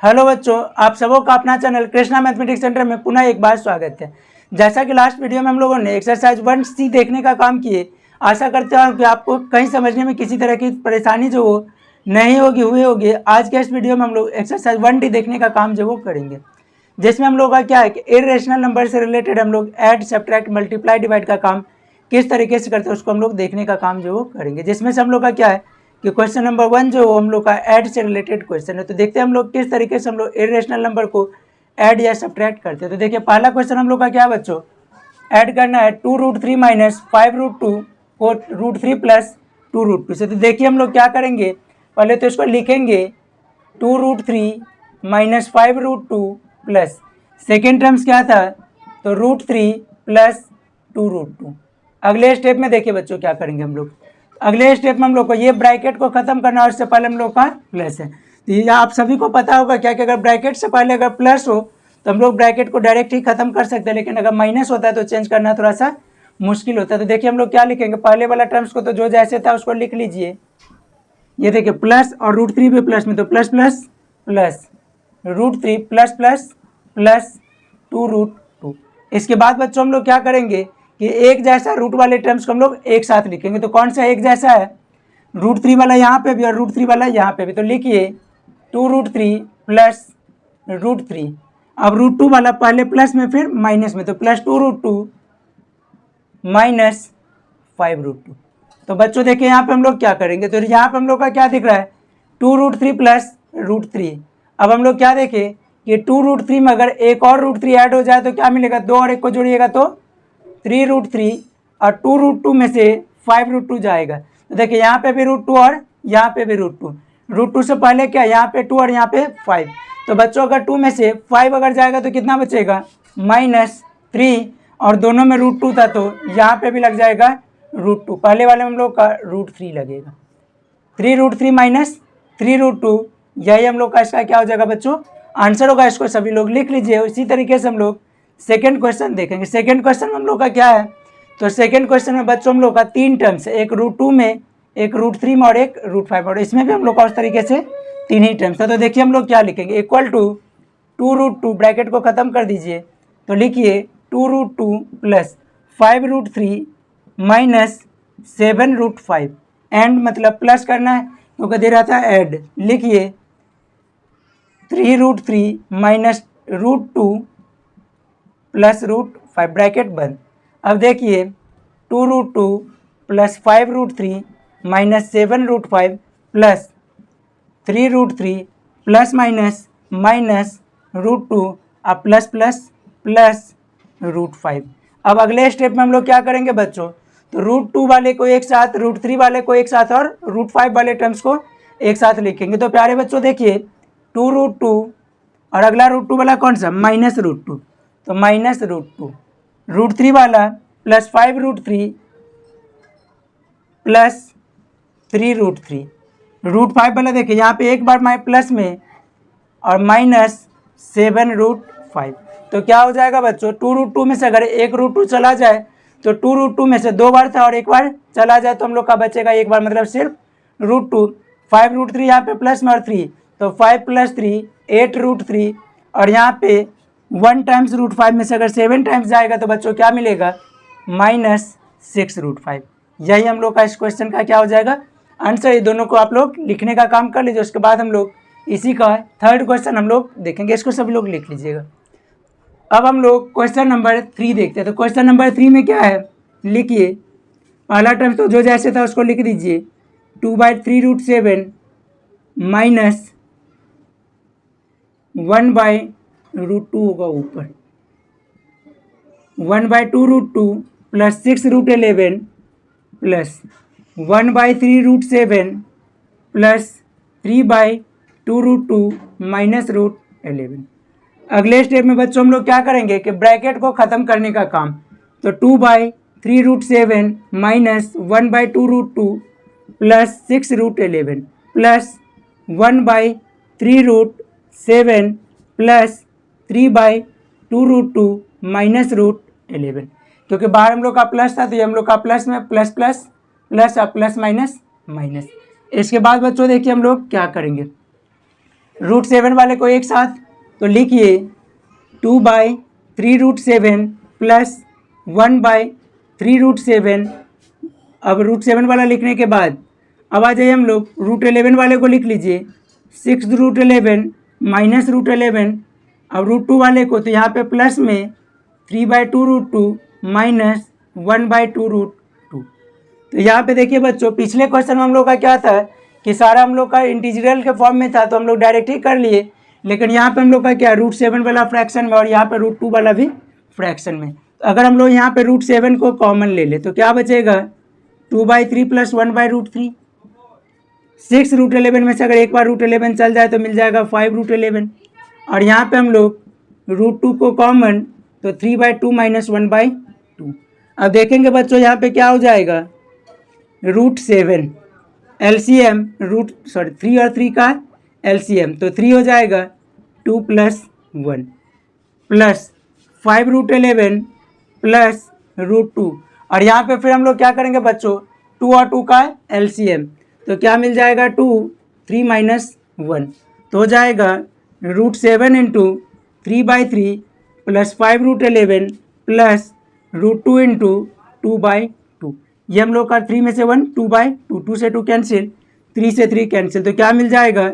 Hello बच्चों, आप सबों का अपना चैनल कृष्णा मैथमेटिक्स सेंटर में पुनः एक बार स्वागत है। जैसा कि लास्ट वीडियो में हम लोगों ने एक्सरसाइज 1C देखने का काम किए, आशा करते हैं कि आपको कहीं समझने में किसी तरह की परेशानी जो हो नहीं हुई होगी। आज के इस वीडियो में हम लोग एक्सरसाइज 1D देखने का काम जो वो करेंगे, जिसमें हम लोग का क्या है कि इर्रेशनल नंबर से रिलेटेड हम लोग ऐड, सब्ट्रैक्ट, मल्टीप्लाई, डिवाइड का काम किस तरीके से करते हैं उसको हम लोग देखने का काम जो वो करेंगे। जिसमें से हम लोग का क्या है कि क्वेश्चन नंबर 1 जो हम लोग का ऐड से रिलेटेड क्वेश्चन है। तो देखते हैं हम लोग किस तरीके से हम लोग इर्रेशनल नंबर को ऐड या सब्ट्रैक्ट करते हैं। तो देखिए पहला क्वेश्चन हम लोग का क्या है बच्चों, ऐड करना है 2√3 माइनस 5√2 और √3 प्लस 2√2 से। तो देखिए हम लोग क्या करेंगे, पहले तो इसको लिखेंगे 2√3 माइनस 5√2 प्लस सेकेंड टर्म्स क्या था तो √3 प्लस 2√2। अगले स्टेप में देखिए बच्चों क्या करेंगे हम लोग, अगले स्टेप में हम लोग को ये ब्रैकेट को खत्म करना और इससे पहले हम लोग का प्लस है। तो ये आप सभी को पता होगा क्या कि अगर ब्रैकेट से पहले अगर प्लस हो तो हम लोग ब्रैकेट को डायरेक्ट ही खत्म कर सकते हैं, लेकिन अगर माइनस होता है तो चेंज करना थोड़ा सा मुश्किल होता है। तो देखिए हम लोग क्या लिखेंगे, पहले वाला टर्म्स को तो जो जैसे था उसको लिख लीजिए। ये देखिए प्लस और √3 भी प्लस में, तो plus plus plus √3 plus plus plus 2√2। इसके बाद बच्चों हम लोग क्या करेंगे कि एक जैसा रूट वाले टर्म्स को हम लोग एक साथ लिखेंगे। तो कौन सा एक जैसा है, √3 वाला यहाँ पे भी और √3 वाला यहाँ पे भी। तो लिखिए 2√3 प्लस √3। अब √2 वाला पहले प्लस में फिर माइनस में, तो प्लस 2√2 माइनस 5√2। तो बच्चों देखिए यहाँ पे हम लोग क्या करेंगे, तो यहाँ पे हम लोग का क्या दिख रहा है 2√3 प्लस √3। अब हम लोग क्या देखें कि 2√3 में अगर एक और √3 ऐड हो जाए तो क्या मिलेगा, 2 और 1 को जोड़िएगा तो 3√3 और 2√2 में से 5√2 जाएगा। तो देखिए यहाँ पे भी √2 और यहाँ पे भी √2, √2 से पहले क्या यहाँ पे 2 और यहाँ पे 5। तो बच्चों अगर 2 में से 5 अगर जाएगा तो कितना बचेगा -3, और दोनों में √2 था तो यहाँ पे भी लग जाएगा √2। पहले वाले में हम लोग का √3 लगेगा, 3√3 माइनस 3√2, यही हम लोग का इसका क्या हो जाएगा बच्चों आंसर होगा। इसको सभी लोग लिख लीजिए। इसी तरीके से हम लोग सेकेंड क्वेश्चन देखेंगे। सेकेंड क्वेश्चन में हम लोग का क्या है, तो सेकेंड क्वेश्चन में बच्चों हम लोग का 3 टर्म्स है, एक √2 में, एक √3 में और एक √5 और इसमें भी हम लोग का उस तरीके से 3 ही टर्म्स है। तो देखिए हम लोग क्या लिखेंगे, इक्वल टू 2√2, ब्रैकेट को ख़त्म कर दीजिए तो लिखिए 2√2 प्लस 5√3 माइनस 7√5। एंड मतलब प्लस करना है क्योंकि दे रहा था ऐड, लिखिए 3√3 माइनस √2 प्लस √5 ब्रैकेट बंद। अब देखिए 2√2 plus 5√3 minus 7√5 plus 3√3 plus minus minus √2 अब प्लस प्लस प्लस √5। अब अगले स्टेप में हम लोग क्या करेंगे बच्चों, तो √2 वाले को एक साथ, √3 वाले को एक साथ और √5 वाले टर्म्स को एक साथ लिखेंगे। तो प्यारे बच्चों देखिए 2√2 और अगला √2 वाला कौन सा -√2, तो -√2, √3 वाला प्लस 5√3 प्लस 3√3, √5 वाला देखिए यहाँ पे एक बार प्लस में और -7√5। तो क्या हो जाएगा बच्चों, 2√2 में से अगर एक √2 चला जाए तो 2√2 में से 2 बार था और एक बार चला जाए तो हम लोग का बचेगा एक बार, मतलब सिर्फ √2। 5√3 यहाँ पे प्लस में और 3, तो 5 प्लस 3 8√3, और यहाँ पे 1 टाइम्स √5 में से अगर 7 टाइम्स जाएगा तो बच्चों क्या मिलेगा -6√5। यही हम लोग का इस क्वेश्चन का क्या हो जाएगा आंसर। ये दोनों को आप लोग लिखने का काम कर लीजिए। उसके बाद हम लोग इसी का थर्ड क्वेश्चन हम लोग देखेंगे, इसको सभी लोग लिख लीजिएगा। अब हम लोग क्वेश्चन नंबर 3 देखते हैं। तो क्वेश्चन नंबर 3 में क्या है, लिखिए पहला टर्म तो जो जैसे था उसको लिख दीजिए, 2/3√7 माइनस 1/√2 होगा ऊपर, 1/2√2 प्लस 6√11 प्लस 1/3√7 प्लस 3/2√2 माइनस √11। अगले स्टेप में बच्चों हम लोग क्या करेंगे कि ब्रैकेट को ख़त्म करने का काम, तो 2/3√7 minus 1/2√2 plus 6√11 plus 1/3√7 plus 3/2√2 minus √11। क्योंकि बाहर हम लोग का प्लस था तो ये हम लोग का प्लस में प्लस प्लस प्लस और प्लस माइनस माइनस। इसके बाद बच्चों देखिए हम लोग क्या करेंगे, √7 वाले को एक साथ, तो लिखिए 2/3√7 प्लस 1/3√7। अब √7 वाला लिखने के बाद अब आ जाइए हम लोग √11 वाले को लिख लीजिए 6√11 माइनस √11। अब √2 वाले को तो यहाँ पे प्लस में 3/2√2 माइनस 1/2√2। तो यहाँ पे देखिए बच्चों, पिछले क्वेश्चन में हम लोग का क्या था कि सारा हम लोग का इंटीग्रल के फॉर्म में था, तो हम लोग डायरेक्ट ही कर लिए। लेकिन यहाँ पे हम लोग का क्या √7 वाला फ्रैक्शन में और यहाँ पे √2 वाला भी फ्रैक्शन में। तो अगर हम लोग यहाँ पे √7 को कॉमन ले ले तो क्या बचेगा 2/3 प्लस 1/√3। 6√11 में से अगर एक बार √11 चल जाए तो मिल जाएगा 5√11। और यहाँ पे हम लोग √2 को कॉमन तो 3/2 माइनस 1/2। अब देखेंगे बच्चों यहाँ पे क्या हो जाएगा √7 एलसीएम 3 और 3 का एलसीएम, तो 3 हो जाएगा 2 प्लस 1 प्लस 5√11 प्लस √2। और यहाँ पे फिर हम लोग क्या करेंगे बच्चों 2 और 2 का एलसीएम, तो क्या मिल जाएगा 2 3 माइनस 1, तो हो जाएगा √7 इंटू 3/3 प्लस 5√11 प्लस √2 इंटू 2/2। ये हम लोग का 3 में से 1 2/2, 2 से 2 कैंसिल, 3 से 3 कैंसिल, तो क्या मिल जाएगा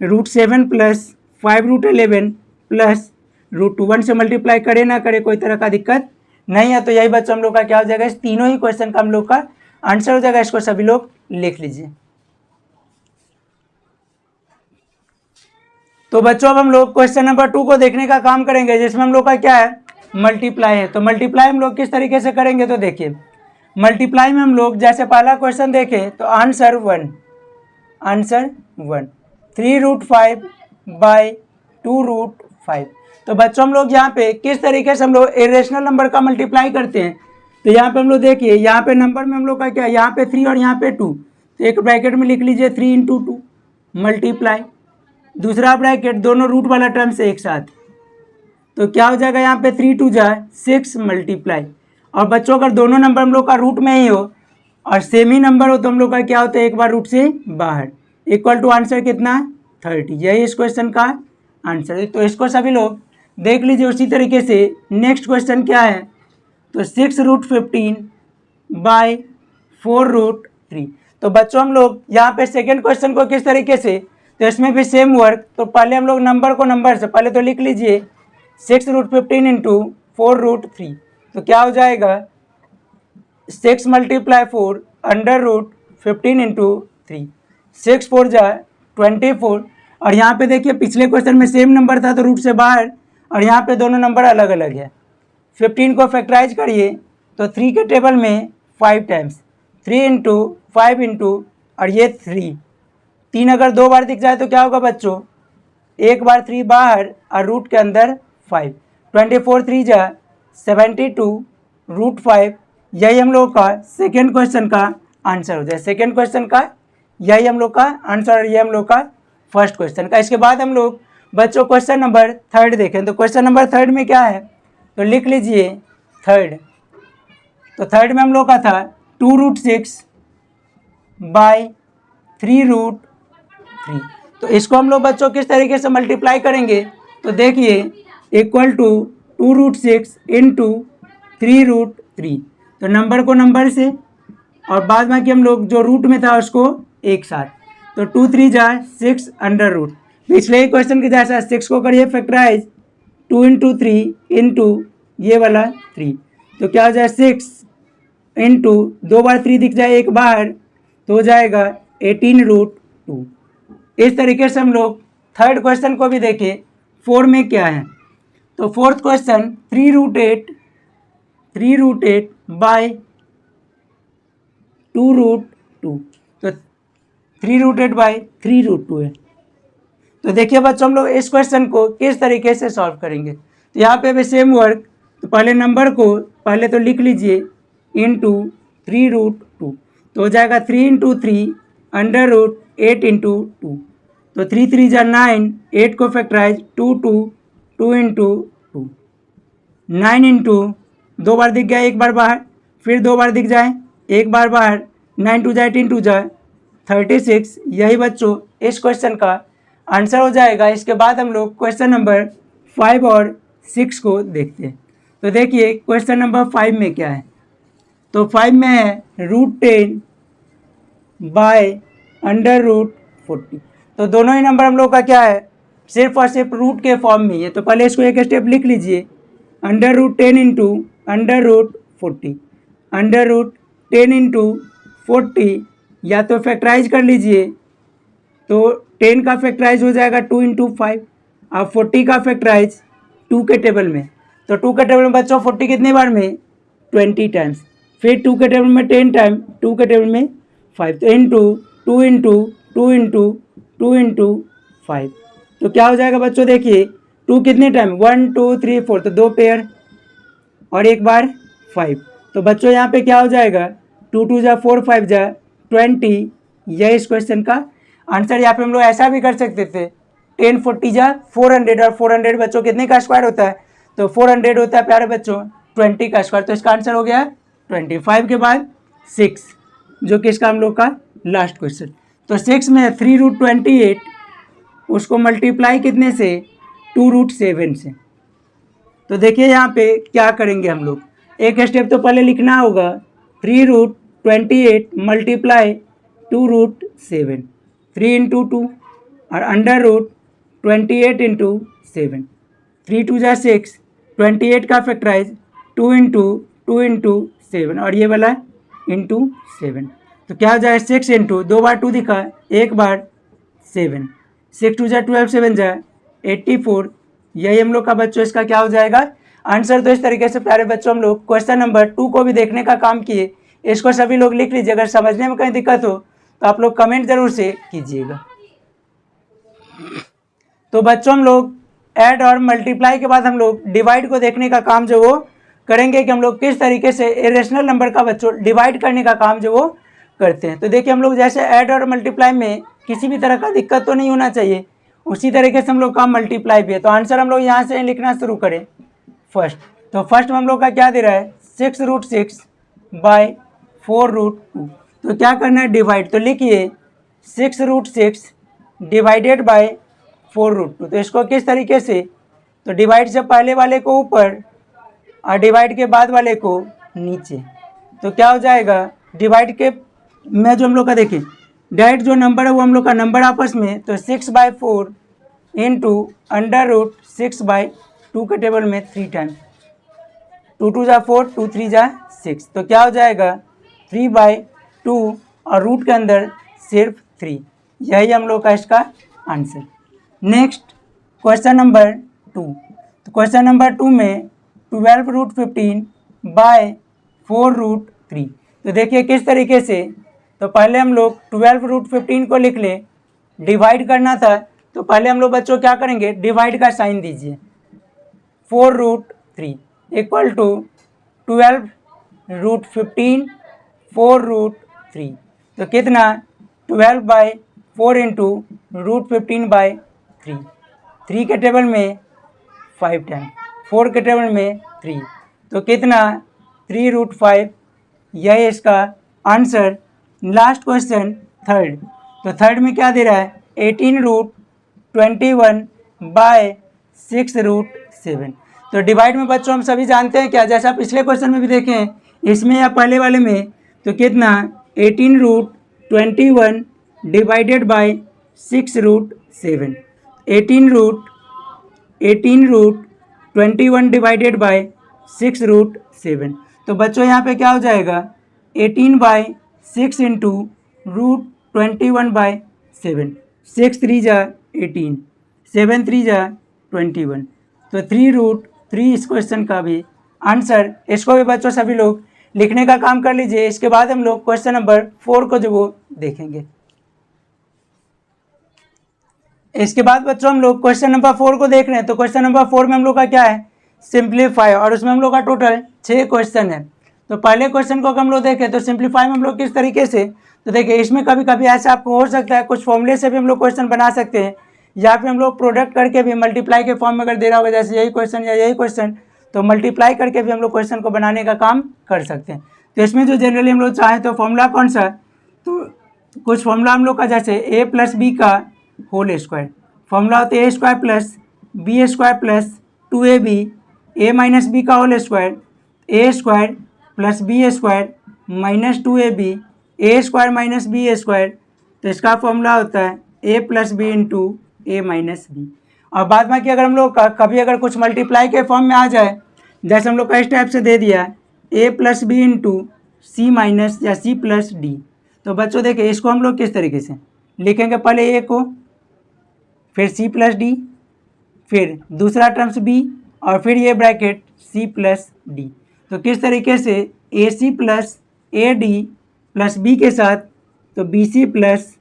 √7 प्लस 5√11 प्लस √2। 1 से मल्टीप्लाई करे ना करे कोई तरह का दिक्कत नहीं है। तो यही बच्चों हम लोग का क्या हो जाएगा, इस तीनों ही क्वेश्चन का हम लोग का आंसर हो जाएगा। इसको सभी लोग लिख लीजिए। तो बच्चों अब हम लोग क्वेश्चन नंबर 2 को देखने का काम करेंगे, जिसमें हम लोग का क्या है मल्टीप्लाई है। तो मल्टीप्लाई हम लोग किस तरीके से करेंगे, तो देखिए मल्टीप्लाई में हम लोग जैसे पहला क्वेश्चन देखें तो आंसर 1 3√5 बाई 2√5। तो बच्चों हम लोग यहाँ पे किस तरीके से हम लोग इरेशनल नंबर का मल्टीप्लाई करते हैं। तो यहाँ पे हम लोग देखिए यहाँ पे नंबर में हम लोग का क्या है, यहाँ पे 3 और यहाँ पे 2, तो एक ब्रैकेट में लिख लीजिए 3 × 2 मल्टीप्लाई, दूसरा ब्रैकेट दोनों रूट वाला टर्म से एक साथ, तो क्या हो जाएगा यहाँ पे 3 2 जा 6 मल्टीप्लाई। और बच्चों अगर दोनों नंबर हम लोग का रूट में ही हो और सेम ही नंबर हो तो हम लोग का क्या होता है एक बार रूट से बाहर, इक्वल टू आंसर कितना 30। यही इस क्वेश्चन का आंसर है। तो इसको सभी लोग देख लीजिए। उसी तरीके से नेक्स्ट क्वेश्चन क्या है, तो 6√15 बाई 4√3। तो बच्चों हम लोग यहाँ पे सेकेंड क्वेश्चन को किस तरीके से, तो इसमें भी सेम वर्क। तो पहले हम लोग नंबर को नंबर से पहले तो लिख लीजिए 6√15 इंटू 4√3, तो क्या हो जाएगा 6 × 4 √15 इंटू 3, 6 4 जा 24। और यहाँ पे देखिए पिछले क्वेश्चन में सेम नंबर था तो रूट से बाहर, और यहाँ पे दोनों नंबर अलग अलग है। 15 को फैक्टराइज करिए तो 3 के टेबल में 5 टाइम्स, 3 इंटू 5 इंटू और ये 3 अगर 2 बार दिख जाए तो क्या होगा बच्चों, एक बार 3 बाहर और रूट के अंदर 5, 24 3 जा 72 √5। यही हम लोग का सेकेंड क्वेश्चन का आंसर हो जाए। सेकेंड क्वेश्चन का यही हम लोग का आंसर, और ये हम लोग का फर्स्ट क्वेश्चन का। इसके बाद हम लोग बच्चों क्वेश्चन नंबर 3 देखें। तो क्वेश्चन नंबर 3 में क्या है, तो लिख लीजिए 3। तो 3 में हम लोग का था 2√6 बाई 3√3। तो इसको हम लोग बच्चों किस तरीके से मल्टीप्लाई करेंगे, तो देखिए इक्वल टू 2√6 इंटू 3√3। तो नंबर को नंबर से और बाद बाकी हम लोग जो रूट में था उसको एक साथ, तो 2 3 जा 6 अंडर रूट। पिछले ही क्वेश्चन के जैसा 6 को करिए फैक्टराइज 2 इंटू 3 इंटू ये वाला 3, तो क्या हो जाए 6 इंटू 2 बार 3 दिख जाए एक बाहर, तो हो जाएगा 18√2। इस तरीके से हम लोग थर्ड क्वेश्चन को भी देखें 4 में क्या है। तो फोर्थ क्वेश्चन 3√8 बाई 2√2, तो 3√8 बाई 3√2 है। तो देखिए बच्चों हम लोग इस क्वेश्चन को किस तरीके से सॉल्व करेंगे। तो यहाँ पे भी सेम वर्क। तो पहले नंबर को पहले तो लिख लीजिए इंटू 3√2, तो हो जाएगा 3 इंटू 3 अंडर रूट 8 इंटू 2, तो 3 3 जा 9, 8 को फैक्टराइज 2 2 2 इंटू 2, 9 इंटू 2 बार दिख गया एक बार बाहर, फिर 2 बार दिख जाए एक बार बाहर, 9 2 जा 18 2 जा 36। यही बच्चों इस क्वेश्चन का आंसर हो जाएगा। इसके बाद हम लोग क्वेश्चन नंबर 5 और 6 को देखते हैं। तो देखिए क्वेश्चन नंबर 5 में क्या है। तो 5 में है √10 बाय √40। तो दोनों ही नंबर हम लोग का क्या है, सिर्फ और सिर्फ रूट के फॉर्म में ही है। तो पहले इसको एक स्टेप लिख लीजिए, √10 इंटू √40, √10 इंटू 40 या तो फैक्टराइज कर लीजिए। तो 10 का फैक्टराइज हो जाएगा 2 इंटू 5, अब 40 का फैक्टराइज 2 के टेबल में। तो 2 के टेबल में बच्चों 40 कितनी बार में, 20 टाइम्स। फिर 2 के टेबल में 10 टाइम, 2 के टेबल में 5। तो इंटू 2 इंटू 2 इंटू 2 इंटू 5। तो क्या हो जाएगा बच्चों, देखिए 2 कितने टाइम, 1 2 3 4, तो 2 पेयर और एक बार 5। तो बच्चों यहाँ पे क्या हो जाएगा, 2 2 जा 4 5 जा 20। यह इस क्वेश्चन का आंसर। यहाँ पे हम लोग ऐसा भी कर सकते थे, 10 40 जा 400, और 400 बच्चों कितने का स्क्वायर होता है, तो 400 होता है प्यारे बच्चों 20 का स्क्वायर। तो इसका आंसर हो गया 25 के बाद 6, जो कि इसका हम लोग का लास्ट क्वेश्चन। तो 6 में 3√28, उसको मल्टीप्लाई कितने से, 2√7 से। तो देखिए यहाँ पे क्या करेंगे हम लोग, एक स्टेप तो पहले लिखना होगा, 3√28 मल्टीप्लाई 2√7, 3 इंटू 2 और √28 इंटू 7, 3 2 जा 6, 28 का फैक्टराइज 2 इंटू 2 इंटू 7 और ये वाला इंटू 7। तो क्या हो जाएगा, 6 इंटू 2 बार 2 दिखा, एक बार 7, 6 2 जा 12, 7 जा 84। यही हम लोग का बच्चों इसका क्या हो जाएगा आंसर। तो इस तरीके से प्यारे बच्चों हम लोग क्वेश्चन नंबर 2 को भी देखने का काम किए। इसको सभी लोग लिख लीजिए, अगर समझने में कहीं दिक्कत हो तो आप लोग कमेंट जरूर से कीजिएगा। तो बच्चों हम लोग ऐड और मल्टीप्लाई के बाद हम लोग डिवाइड को देखने का काम जो वो करेंगे कि हम लोग किस तरीके से इरेशनल नंबर का बच्चों डिवाइड करने का काम जो वो करते हैं। तो देखिए हम लोग जैसे ऐड और मल्टीप्लाई में किसी भी तरह का दिक्कत तो नहीं होना चाहिए, उसी तरीके से हम लोग का मल्टीप्लाई भी है। तो आंसर हम लोग यहाँ से लिखना शुरू करें फर्स्ट। तो फर्स्ट में हम लोग का क्या दे रहा है, 6√6 बाय 4√2। तो क्या करना है, डिवाइड। तो लिखिए 6√6 डिवाइडेड बाय 4√2। तो इसको किस तरीके से, तो डिवाइड से पहले वाले को ऊपर और डिवाइड के बाद वाले को नीचे। तो क्या हो जाएगा, डिवाइड के में जो हम लोग का देखिए डायरेक्ट जो नंबर है वो हम लोग का नंबर आपस में, तो 6/4 इंटू √6/2 के टेबल में 3 टाइम, 2 2 जा 4, 2 3 जा 6। तो क्या हो जाएगा 3/2 और रूट के अंदर सिर्फ 3। यही हम लोग का इसका आंसर। Next question number 2। तो क्वेश्चन नंबर 2 में 12√15 बाय 4√3। तो देखिए किस तरीके से, तो पहले हम लोग 12√15 को लिख लें, डिवाइड करना था। तो पहले हम लोग बच्चों क्या करेंगे, डिवाइड का साइन दीजिए, 4√3 इक्वल टू 12√15 4√3। तो कितना, 12/4 इंटू √15/3, 3 के टेबल में 5 टाइम, 4 के टेबल में 3। तो कितना, 3√5। यही इसका आंसर। Last question third. तो थर्ड में क्या दे रहा है, 18√21 बाय 6√7। तो डिवाइड में बच्चों हम सभी जानते हैं क्या, जैसा पिछले क्वेश्चन में भी देखे हैं, इसमें या पहले वाले में, तो कितना 18√21 डिवाइडेड बाय 6√7, 18√21 डिवाइडेड बाय 6√7। तो बच्चों यहाँ पे क्या हो जाएगा, 18/6 इंटू √21/7, 6 3 जा 18, 7 3 जा 21। तो 3√3 इस क्वेश्चन का भी आंसर। इसको भी बच्चों सभी लोग लिखने का काम कर लीजिए। इसके बाद हम लोग क्वेश्चन नंबर 4 को जो वो देखेंगे। इसके बाद बच्चों हम लोग क्वेश्चन नंबर 4 को देख रहे हैं। तो क्वेश्चन नंबर 4 में हम लोग का क्या है, सिंप्लीफाई, और उसमें हम लोग का टोटल 6 क्वेश्चन है। तो पहले क्वेश्चन को अगर हम लोग देखें तो सिंप्लीफाई में हम लोग किस तरीके से, तो देखिए इसमें कभी कभी ऐसा आपको हो सकता है, कुछ फॉर्मूले से भी हम लोग क्वेश्चन बना सकते हैं, या फिर हम लोग प्रोडक्ट करके भी मल्टीप्लाई के फॉर्म में अगर दे रहा होगा, जैसे यही क्वेश्चन या यही क्वेश्चन, तो मल्टीप्लाई करके भी हम लोग क्वेश्चन को बनाने का काम कर सकते हैं। तो इसमें जो जनरली हम लोग चाहें तो फॉर्मूला कौन सा, तो कुछ फॉर्मूला हम लोग का जैसे a + b का होल स्क्वायर, फॉर्मूला होता है A square plus B square plus 2ab A minus B का whole square, A square plus B square minus 2ab A square minus B square. तो इसका फॉर्मूला होता है A plus B into A minus B. और बाद में कि अगर हम लोग का कभी अगर कुछ मल्टीप्लाई के फॉर्म में आ जाए, जैसे हम लोग का इस टाइप से दे दिया ए प्लस बी इंटू सी माइनस या सी प्लस डी, तो बच्चों देखिए इसको हम लोग किस तरीके से लिखेंगे, पहले ए को, फिर सी प्लस डी, फिर दूसरा टर्म्स बी, और फिर ये ब्रैकेट सी प्लस डी। तो किस तरीके से A C plus A D plus B के साथ तो B C plus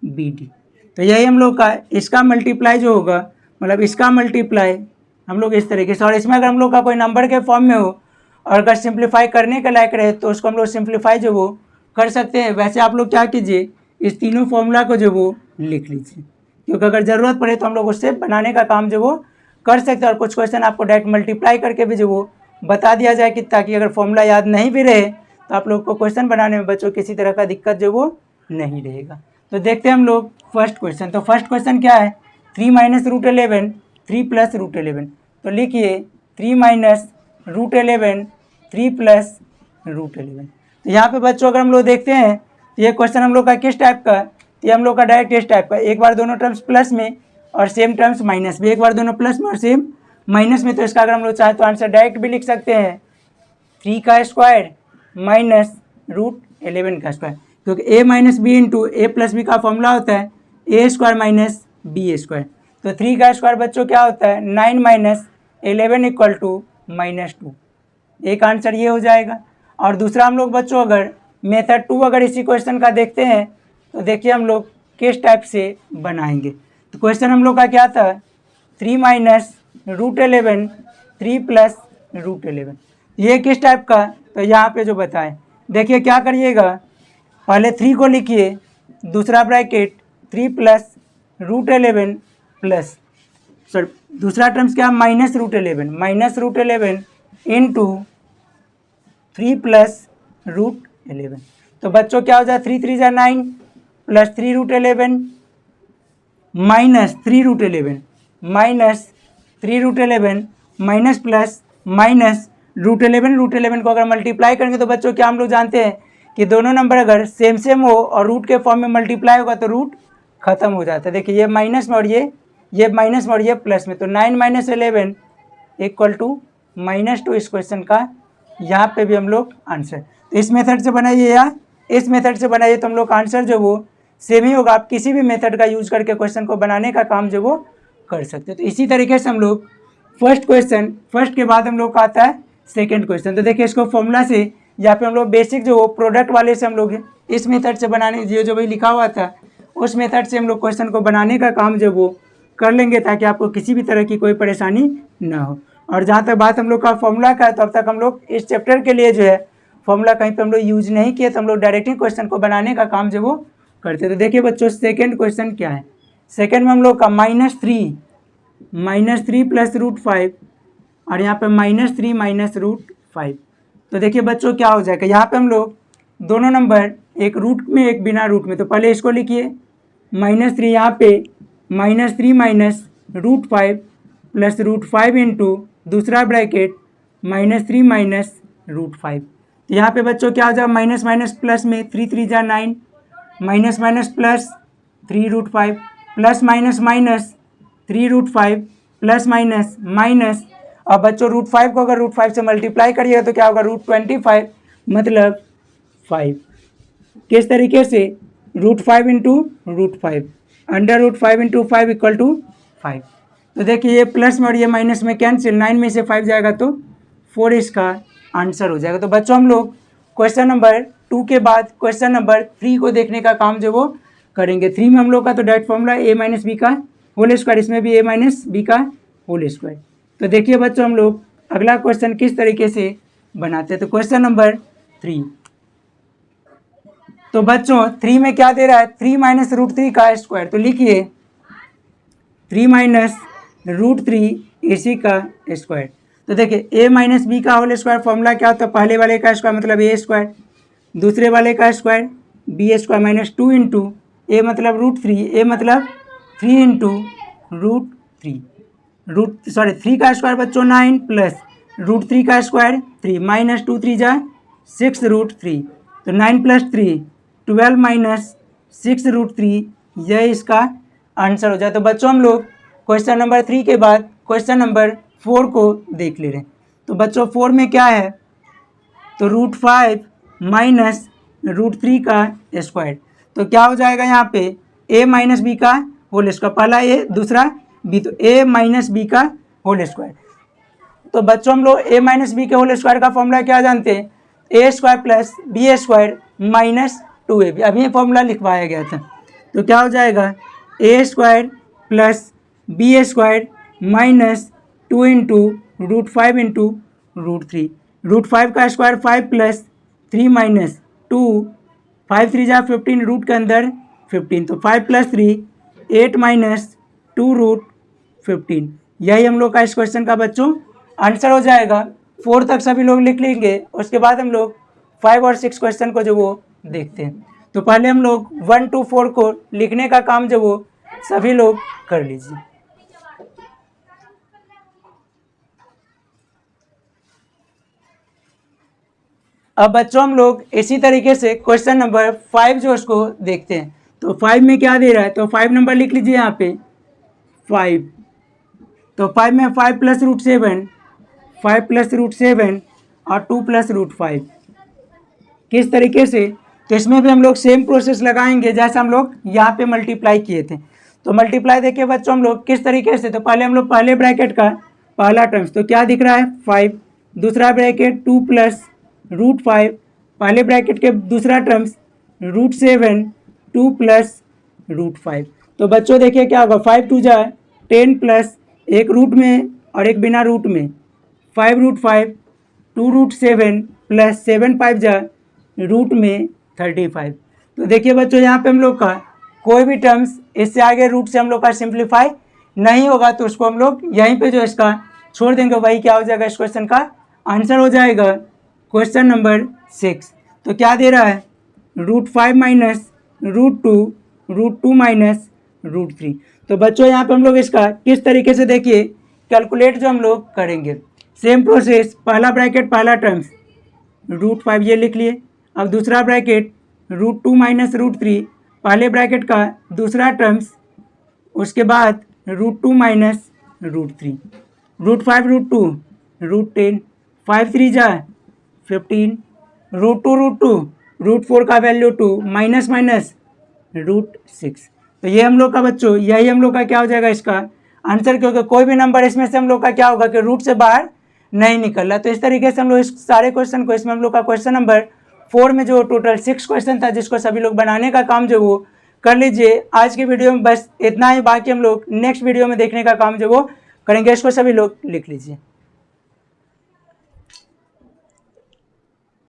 B D. तो यही हम लोग का इसका मल्टीप्लाई जो होगा, मतलब इसका मल्टीप्लाई हम लोग इस तरीके से, और इसमें अगर हम लोग का कोई नंबर के फॉर्म में हो और अगर सिंप्लीफाई करने के लायक रहे तो उसको हम लोग सिंप्लीफाई जो वो कर सकते हैं। वैसे आप लोग क्या कीजिए, इस तीनों फॉर्मूला को जो वो लिख लीजिए, क्योंकि अगर ज़रूरत पड़े तो हम लोग उससे बनाने का काम जो वो कर सकते हैं। और कुछ क्वेश्चन आपको डायरेक्ट मल्टीप्लाई करके भी जो वो बता दिया जाए कि ताकि अगर फॉर्मूला याद नहीं भी रहे तो आप लोग को क्वेश्चन बनाने में बच्चों किसी तरह का दिक्कत जो वो नहीं रहेगा। तो देखते हैं हम लोग फर्स्ट क्वेश्चन। तो फर्स्ट क्वेश्चन क्या है, 3 माइनस रूट 11 3 प्लस रूट 11। तो लिखिए 3 माइनस रूट 11 3 प्लस रूट 11। तो यहाँ पे बच्चों अगर हम लोग देखते हैं तो ये क्वेश्चन हम लोग का किस टाइप का, तो ये हम लोग का डायरेक्ट इस टाइप का, एक बार दोनों टर्म्स प्लस में और सेम टर्म्स माइनस में, एक बार दोनों प्लस में और सेम माइनस में। तो इसका अगर हम लोग चाहें तो आंसर डायरेक्ट भी लिख सकते हैं 3 का स्क्वायर माइनस रूट 11 का स्क्वायर, क्योंकि ए माइनस बी इंटू ए प्लस बी का फॉर्मूला होता है A square minus B square. तो 3 का स्क्वायर बच्चों क्या होता है 9 माइनस 11 इक्वल टू -2। एक आंसर ये हो जाएगा। और दूसरा हम लोग बच्चों अगर मेथड 2 अगर इसी क्वेश्चन का देखते हैं तो देखिए हम लोग किस टाइप से बनाएंगे। तो क्वेश्चन हम लोग का क्या था, 3 माइनस रूट 11 3 प्लस रूट 11। ये किस टाइप का, तो यहाँ पे जो बताएं, देखिए क्या करिएगा, पहले 3 को लिखिए, दूसरा ब्रैकेट 3 प्लस रूट 11 प्लस दूसरा टर्म्स क्या minus root 11 into 3 plus root 11। तो बच्चों क्या हो जाए 3 3 जा 9 plus 3 root 11 minus 3 root 11 minus 3 root 11 minus plus minus root 11 को अगर मल्टीप्लाई करेंगे तो बच्चों क्या हम लोग जानते हैं कि दोनों नंबर अगर सेम सेम हो और रूट के फॉर्म में मल्टीप्लाई होगा तो रूट खत्म हो जाता है। देखिए ये माइनस में और ये माइनस में और ये प्लस में, तो 9 माइनस 11 इक्वल टू -2। इस क्वेश्चन का यहाँ पे भी हम लोग आंसर तो इस मेथड से बनाइए या इस मेथड से बनाइए तो हम लोग का आंसर जो वो सेम ही होगा। आप किसी भी मेथड का यूज करके क्वेश्चन को बनाने का काम जो वो कर सकते हैं। तो इसी तरीके से हम लोग फर्स्ट के बाद हम लोग का आता है सेकेंड क्वेश्चन। तो देखिए इसको फॉर्मूला से या फिर हम लोग बेसिक जो वो प्रोडक्ट वाले से हम लोग इस मेथड से बनाने जो भाई लिखा हुआ था उस मेथड से हम लोग क्वेश्चन को बनाने का काम जो वो कर लेंगे ताकि आपको किसी भी तरह की कोई परेशानी ना हो। और जहाँ तक बात हम लोग का फॉर्मूला का है तो अब तक हम लोग इस चैप्टर के लिए जो है फॉर्मूला कहीं पे हम लोग यूज नहीं किए, तो हम लोग डायरेक्टली क्वेश्चन को बनाने का काम जो वो करते। तो देखिए बच्चों सेकेंड क्वेश्चन क्या है, सेकेंड में हम लोग का -3 प्लस रूट 5 और यहाँ पे -3 माइनस रूट 5। तो देखिए बच्चों क्या हो जाएगा, यहाँ पे हम लोग दोनों नंबर एक रूट में एक बिना रूट में, तो पहले इसको लिखिए -3, यहाँ पे -3 minus root 5 plus root 5 into दूसरा ब्रैकेट -3 माइनस रूट 5। तो यहाँ पे बच्चों क्या हो जाएगा माइनस माइनस प्लस में 3 3 जा 9 minus minus plus 3 root 5 plus minus minus 3 root 5 plus minus minus. अब बच्चों रूट 5 को अगर रूट 5 से मल्टीप्लाई करिएगा तो क्या होगा रूट 25 मतलब 5। किस तरीके से root 5 into root 5 under root 5 into 5 equal to 5। तो देखिए ये प्लस में और ये माइनस में कैंसिल, 9 में से 5 जाएगा तो 4 इसका आंसर हो जाएगा। तो बच्चों हम लोग क्वेश्चन नंबर 2 के बाद क्वेश्चन नंबर 3 को देखने का काम जो वो करेंगे। 3 में हम लोग का तो direct formula a minus B का होल स्क्वायर, इसमें भी a माइनस बी का होल स्क्वायर। तो देखिए बच्चों हम लोग अगला क्वेश्चन किस तरीके से बनाते हैं। तो क्वेश्चन नंबर 3, तो बच्चों 3 में क्या दे रहा है 3 माइनस रूट 3 का स्क्वायर। तो लिखिए 3 माइनस रूट 3 इसी का स्क्वायर। तो देखिए a माइनस बी का होल स्क्वायर फॉर्मूला क्या होता है, पहले वाले का स्क्वायर मतलब a स्क्वायर, दूसरे वाले का square b square minus 2 into a मतलब रूट 3, a मतलब 3 इंटू थ्री का स्क्वायर बच्चों 9 प्लस √3 का स्क्वायर 3 माइनस 2 3 जा 6√3, तो 9 प्लस 3 12 माइनस 6√3, यह इसका आंसर हो जाए। तो बच्चों हम लोग क्वेश्चन नंबर 3 के बाद क्वेश्चन नंबर 4 को देख ले रहे हैं। तो बच्चों 4 में क्या है, तो √5 माइनस √3 का स्क्वायर, तो क्या हो जाएगा यहाँ पे a माइनस बी का होल स्क्वायर, पहला a दूसरा b, तो a माइनस बी का होल स्क्वायर। तो बच्चों हम लोग a माइनस बी के होल स्क्वायर का फॉर्मूला क्या जानते हैं, a square plus B square minus 2ab, अभी ये फॉर्मूला लिखवाया गया था। तो क्या हो जाएगा a square plus B square minus 2 into √5 into √3, √5 का स्क्वायर 5 प्लस 3 माइनस 2, 5 3 जा 15, रूट के अंदर 15, तो 5 प्लस 3 8 माइनस 2√15, यही हम लोग का इस क्वेश्चन का बच्चों आंसर हो जाएगा। 4 तक सभी लोग लिख लेंगे, उसके बाद हम लोग 5 और 6 क्वेश्चन को जो वो देखते हैं। तो पहले हम लोग 1 to 4 को लिखने का काम जो वो सभी लोग कर लीजिए। अब बच्चों हम लोग इसी तरीके से क्वेश्चन नंबर 5 जो उसको देखते हैं। तो 5 में क्या दे रहा है, तो 5 नंबर लिख लीजिए यहाँ पे 5, तो 5 में 5 प्लस √7, 5 प्लस √7 और 2 प्लस √5, किस तरीके से, तो इसमें भी हम लोग सेम प्रोसेस लगाएंगे जैसे हम लोग यहाँ पे मल्टीप्लाई किए थे। तो मल्टीप्लाई देखिए बच्चों हम लोग किस तरीके से, तो पहले हम लोग पहले ब्रैकेट का पहला टर्म्स, तो क्या दिख रहा है 5, दूसरा ब्रैकेट 2 प्लस √5, पहले ब्रैकेट के दूसरा टर्म्स √7 2 प्लस √5। तो बच्चों देखिए क्या होगा, 5 2 जा 10 प्लस एक रूट में और एक बिना रूट में 5√5, 2√7 प्लस 7 5 जा रूट में 35। तो देखिए बच्चों यहाँ पे हम लोग का कोई भी टर्म्स इससे आगे रूट से हम लोग का सिंप्लीफाई नहीं होगा, तो उसको हम लोग यहीं पे जो इसका छोड़ देंगे, वही क्या हो जाएगा, इस क्वेश्चन का आंसर हो जाएगा क्वेश्चन नंबर 6। तो क्या दे रहा है, √5 माइनस √2, √2 माइनस √3। तो बच्चों यहाँ पे हम लोग इसका किस तरीके से देखिए कैलकुलेट जो हम लोग करेंगे, सेम प्रोसेस, पहला ब्रैकेट पहला टर्म्स √5 ये लिख लिए, अब दूसरा ब्रैकेट √2 माइनस √3, पहले ब्रैकेट का दूसरा टर्म्स, उसके बाद √2 माइनस √3, √5 √2 √10, 5 3 जा 15, √2 √4 का वैल्यू 2 माइनस माइनस √6। तो ये हम लोग का बच्चों यही हम लोग का क्या हो जाएगा इसका आंसर, क्योंकि कोई भी नंबर इसमें से हम लोग का क्या होगा कि रूट से बाहर नहीं निकल रहा। तो इस तरीके से हम लोग इस सारे क्वेश्चन को, इसमें हम लोग का क्वेश्चन नंबर 4 में जो टोटल 6 क्वेश्चन था जिसको सभी लोग बनाने का काम जो वो कर लीजिए। आज की वीडियो में बस इतना ही, बाकी हम लोग नेक्स्ट वीडियो में देखने का काम जो वो करेंगे, इसको सभी लोग लिख लीजिए।